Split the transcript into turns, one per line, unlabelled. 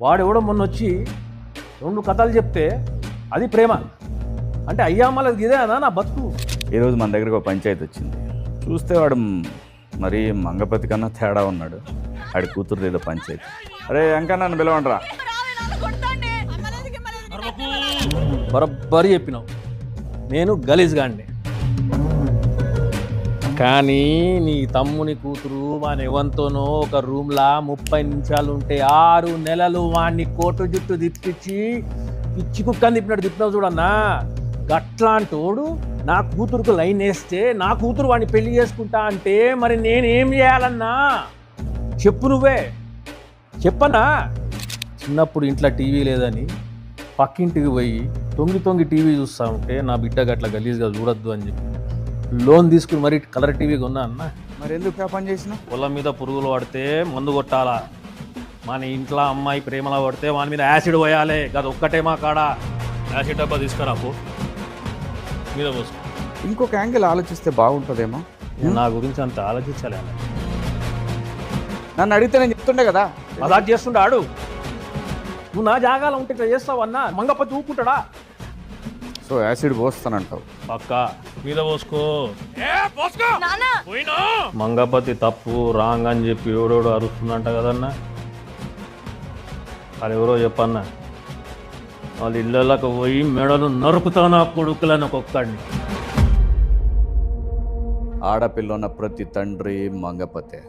వాడెవడో మొన్న వచ్చి 2 కథలు చెప్తే అది ప్రేమ అంటే అయ్యామ్మలది ఇదే అనా నా బతుకు.
ఈరోజు మన దగ్గరకు ఒక పంచాయతీ వచ్చింది. చూస్తే వాడు మరీ మంగపతి కన్నా తేడా ఉన్నాడు. ఆడి కూతురు ఏదో పంచాయతీ. అరే ఇంకా నన్ను పిలవండిరా.
బరబ్బరి చెప్పినావు, నేను గలీజ్గాండి. కానీ నీ తమ్ముని కూతురు వాని ఎవంతోనో ఒక రూమ్లా 30 నిమిషాలు ఉంటే 6 నెలలు వాడిని కోటు జుట్టు తిప్పించి పిచ్చి కుక్కని తిప్పినావు చూడన్నా. గట్లాంటోడు నా కూతురుకు లైన్ వేస్తే నా కూతురు వాడిని పెళ్లి చేసుకుంటా అంటే మరి నేనేం చేయాలన్నా చెప్పు, నువ్వే చెప్పనా. చిన్నప్పుడు ఇంట్లో టీవీ లేదని పక్కింటికి పోయి తొంగి టీవీ చూస్తూ ఉంటే నా బిడ్డ గట్ల గలీజ్గా చూడొద్దు అని చెప్పి లోన్ తీసుకుని మరి కలర్ టీవీ కొన్నా అన్న.
మరి ఎందుకు ఆ పని చేసిన?
పొలం మీద పురుగులు పడితే మందు కొట్టాలా, మన ఇంట్లో అమ్మాయి ప్రేమలో పడితే వాని మీద యాసిడ్ పోయాలి. అది ఒక్కటే మా కాడ యాసిడ్ డబ్బా తీసుకురాపు మీద పోసుకో.
ఇంకొక యాంగిల్ ఆలోచిస్తే బాగుంటుందేమో.
నా గురించి అంత ఆలోచించాలి.
నన్ను అడిగితే నేను చెప్తుండే కదా.
అలా చేస్తుండే ఆడు. నువ్వు నా జాగాలో ఉంటే ఇట్లా చేస్తావు అన్నా. మంగపతి ఊపుకుంటాడా?
సో యాసిడ్ పోస్తానంటావు?
పక్క మీద పోసుకో. మంగపతి తప్పు రాంగ్ అని చెప్పి ఎవడోడు అరుస్తుందంట కదన్నా. అది ఎవరో చెప్పన్నా. వాళ్ళ ఇళ్ళకి పోయి మెడలు నరుకుతానా కొడుకులని ఒక్కొక్కడిని.
ఆడపిల్ల ఉన్న ప్రతి తండ్రి మంగపతే.